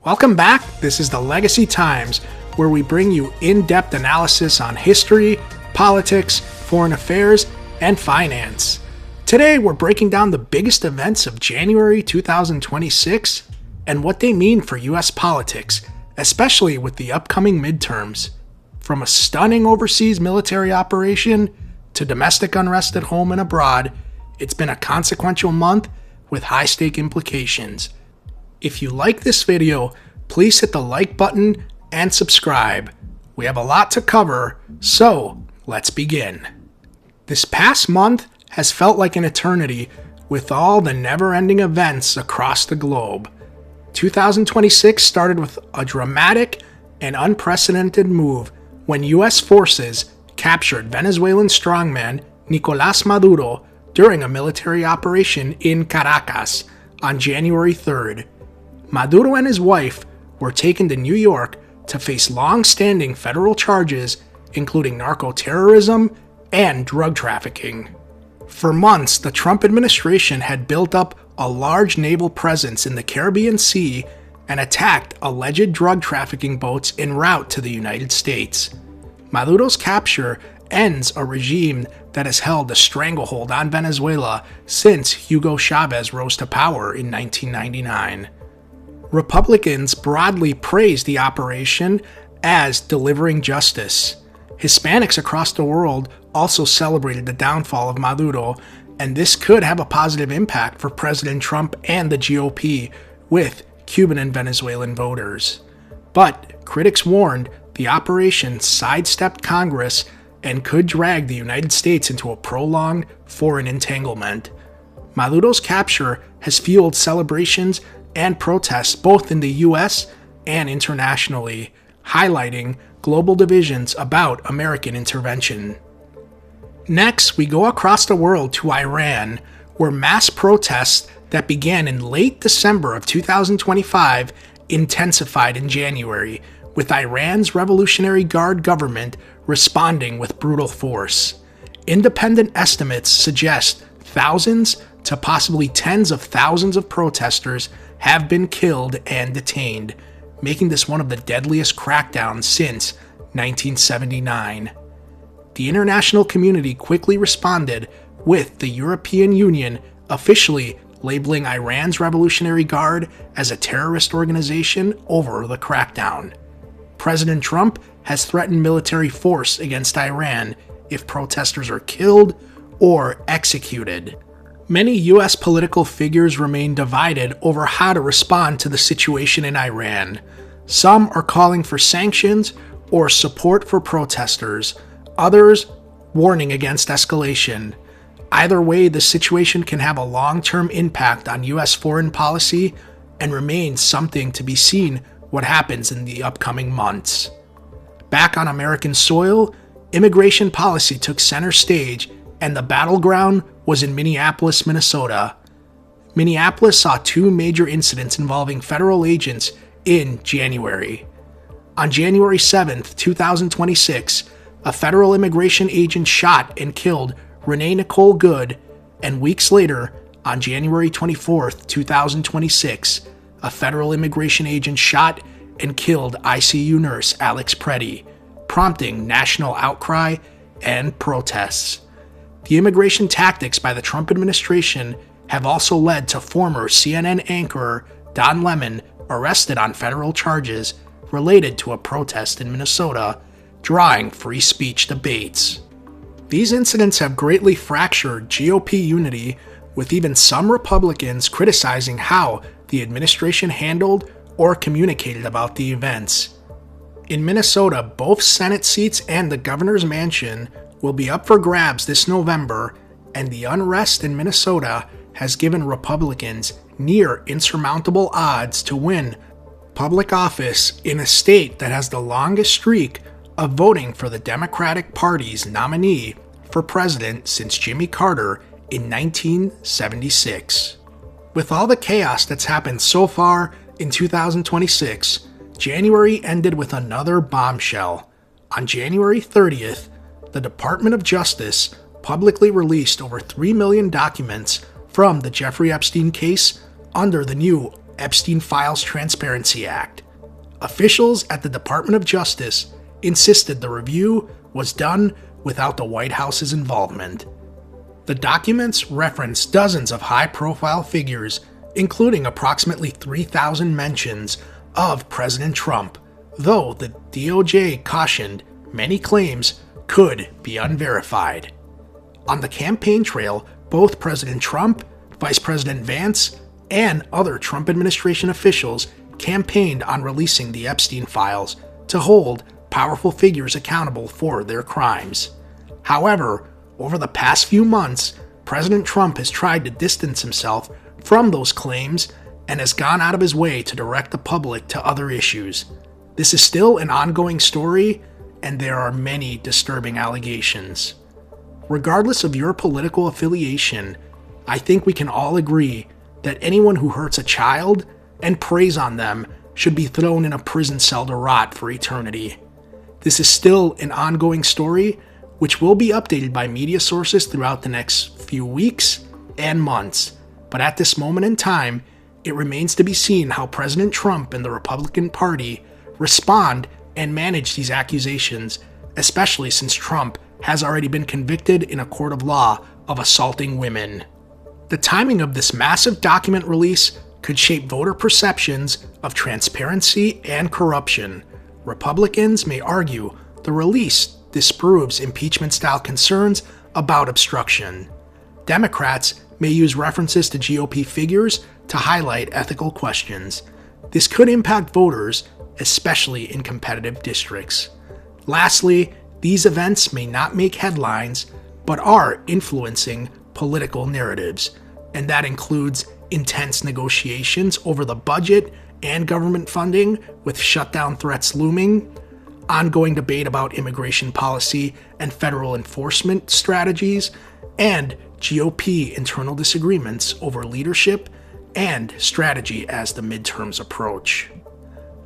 Welcome back. This is the Legacy Times, where we bring you in-depth analysis on history, politics, foreign affairs, and finance. Today, we're breaking down the biggest events of January 2026 and what they mean for U.S. politics, especially with the upcoming midterms. From a stunning overseas military operation to domestic unrest at home and abroad, it's been a consequential month with high-stake implications. If you like this video, please hit the like button and subscribe. We have a lot to cover, so let's begin. This past month has felt like an eternity with all the never-ending events across the globe. 2026 started with a dramatic and unprecedented move when U.S. forces captured Venezuelan strongman Nicolás Maduro during a military operation in Caracas on January 3rd. Maduro and his wife were taken to New York to face long-standing federal charges, including narco-terrorism and drug trafficking. For months, the Trump administration had built up a large naval presence in the Caribbean Sea and attacked alleged drug trafficking boats en route to the United States. Maduro's capture ends a regime that has held a stranglehold on Venezuela since Hugo Chavez rose to power in 1999. Republicans broadly praised the operation as delivering justice. Hispanics across the world also celebrated the downfall of Maduro, and this could have a positive impact for President Trump and the GOP with Cuban and Venezuelan voters. But critics warned the operation sidestepped Congress and could drag the United States into a prolonged foreign entanglement. Maduro's capture has fueled celebrations and protests both in the U.S. and internationally, highlighting global divisions about American intervention. Next, we go across the world to Iran, where mass protests that began in late December of 2025 intensified in January, with Iran's Revolutionary Guard government responding with brutal force. Independent estimates suggest thousands to possibly tens of thousands of protesters have been killed and detained, making this one of the deadliest crackdowns since 1979. The international community quickly responded, with the European Union officially labeling Iran's Revolutionary Guard as a terrorist organization over the crackdown. President Trump has threatened military force against Iran if protesters are killed or executed. Many U.S. political figures remain divided over how to respond to the situation in Iran. Some are calling for sanctions or support for protesters, others warning against escalation. Either way, the situation can have a long-term impact on U.S. foreign policy and remains something to be seen what happens in the upcoming months. Back on American soil, immigration policy took center stage, and the battleground was in Minneapolis, Minnesota. Minneapolis saw two major incidents involving federal agents in January. On January 7th, 2026, a federal immigration agent shot and killed Renee Nicole Good, and weeks later, on January 24th, 2026, a federal immigration agent shot and killed ICU nurse Alex Preddy, prompting national outcry and protests. The immigration tactics by the Trump administration have also led to former CNN anchor Don Lemon arrested on federal charges related to a protest in Minnesota, drawing free speech debates. These incidents have greatly fractured GOP unity, with even some Republicans criticizing how the administration handled or communicated about the events. In Minnesota, both Senate seats and the governor's mansion will be up for grabs this November, and the unrest in Minnesota has given Republicans near insurmountable odds to win public office in a state that has the longest streak of voting for the Democratic Party's nominee for president since Jimmy Carter in 1976. With all the chaos that's happened so far in 2026, January ended with another bombshell. On January 30th, the Department of Justice publicly released over 3 million documents from the Jeffrey Epstein case under the new Epstein Files Transparency Act. Officials at the Department of Justice insisted the review was done without the White House's involvement. The documents reference dozens of high-profile figures, including approximately 3,000 mentions of President Trump, though the DOJ cautioned many claims could be unverified. On the campaign trail, both President Trump, Vice President Vance, and other Trump administration officials campaigned on releasing the Epstein files to hold powerful figures accountable for their crimes. However, over the past few months, President Trump has tried to distance himself from those claims and has gone out of his way to direct the public to other issues. This is still an ongoing story, and there are many disturbing allegations. Regardless of your political affiliation, I think we can all agree that anyone who hurts a child and preys on them should be thrown in a prison cell to rot for eternity. This is still an ongoing story, which will be updated by media sources throughout the next few weeks and months. But at this moment in time, it remains to be seen how President Trump and the Republican Party respond and manage these accusations, especially since Trump has already been convicted in a court of law of assaulting women. The timing of this massive document release could shape voter perceptions of transparency and corruption. Republicans may argue the release disproves impeachment-style concerns about obstruction. Democrats may use references to GOP figures to highlight ethical questions. This could impact voters, especially in competitive districts. Lastly, these events may not make headlines, but are influencing political narratives, and that includes intense negotiations over the budget and government funding, with shutdown threats looming, ongoing debate about immigration policy and federal enforcement strategies, and GOP internal disagreements over leadership and strategy as the midterms approach.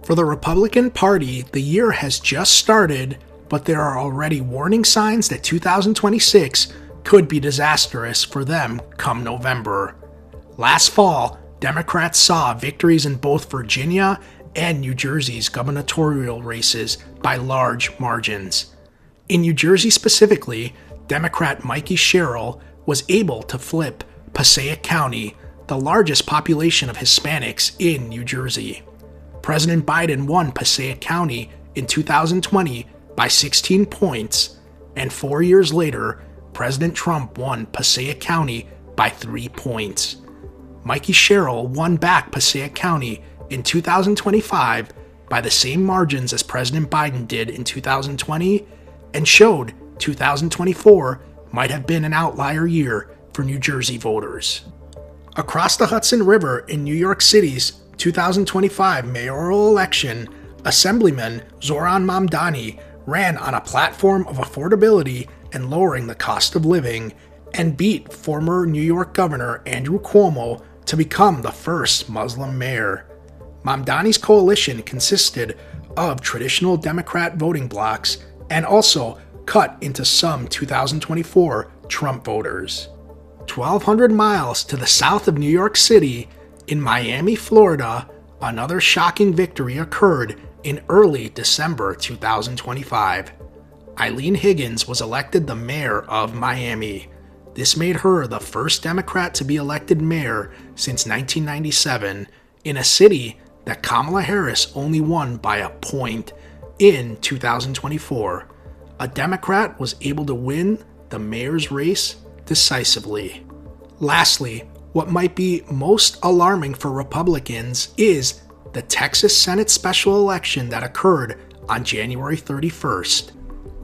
For the Republican Party, the year has just started, but there are already warning signs that 2026 could be disastrous for them come November. Last fall, Democrats saw victories in both Virginia and New Jersey's gubernatorial races by large margins. In New Jersey specifically, Democrat Mikey Sherrill was able to flip Passaic County, the largest population of Hispanics in New Jersey. President Biden won Passaic County in 2020 by 16 points, and 4 years later, President Trump won Passaic County by 3 points. Mikey Sherrill won back Passaic County in 2025 by the same margins as President Biden did in 2020, and showed 2024 might have been an outlier year for New Jersey voters. Across the Hudson River in New York City's 2025 mayoral election, Assemblyman Zoran Mamdani ran on a platform of affordability and lowering the cost of living, and beat former New York Governor Andrew Cuomo to become the first Muslim mayor. Mamdani's coalition consisted of traditional Democrat voting blocs and also cut into some 2024 Trump voters. 1,200 miles to the south of New York City, in Miami, Florida, another shocking victory occurred in early December 2025. Eileen Higgins was elected the mayor of Miami. This made her the first Democrat to be elected mayor since 1997 in a city that Kamala Harris only won by a point in 2024. A Democrat was able to win the mayor's race decisively. Lastly, what might be most alarming for Republicans is the Texas Senate special election that occurred on January 31st.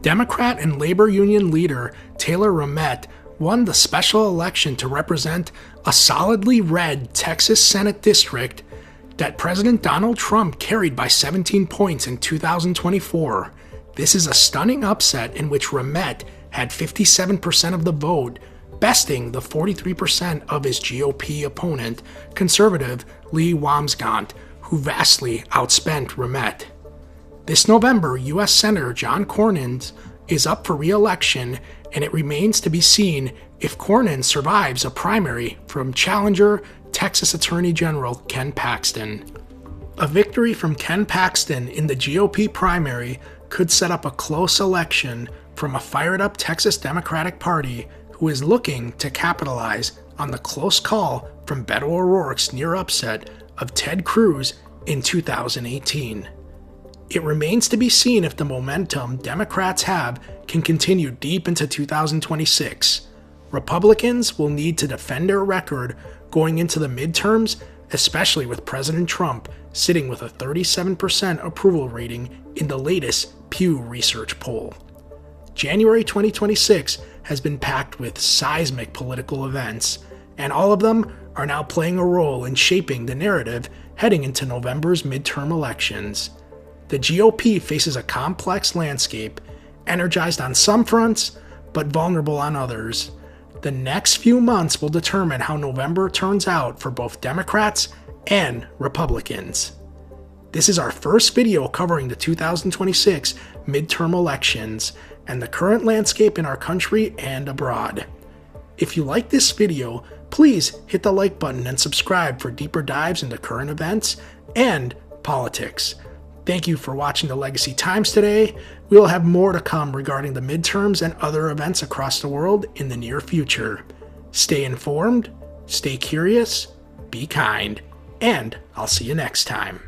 Democrat and labor union leader Taylor Ramett won the special election to represent a solidly red Texas Senate district that President Donald Trump carried by 17 points in 2024. This is a stunning upset in which Ramett had 57% of the vote, besting the 43% of his GOP opponent, conservative Lee Wamsgant, who vastly outspent Ramett. This November, U.S. Senator John Cornyn is up for re-election, and it remains to be seen if Cornyn survives a primary from challenger Texas Attorney General Ken Paxton. A victory from Ken Paxton in the GOP primary could set up a close election from a fired-up Texas Democratic Party who is looking to capitalize on the close call from Beto O'Rourke's near upset of Ted Cruz in 2018. It remains to be seen if the momentum Democrats have can continue deep into 2026. Republicans will need to defend their record going into the midterms, especially with President Trump sitting with a 37% approval rating in the latest Pew Research poll. January 2026 has been packed with seismic political events, and all of them are now playing a role in shaping the narrative heading into November's midterm elections. The GOP faces a complex landscape, energized on some fronts, but vulnerable on others. The next few months will determine how November turns out for both Democrats and Republicans. This is our first video covering the 2026 midterm elections and the current landscape in our country and abroad. If you like this video, please hit the like button and subscribe for deeper dives into current events and politics. Thank you for watching the Legacy Times today. We will have more to come regarding the midterms and other events across the world in the near future. Stay informed, stay curious, be kind, and I'll see you next time.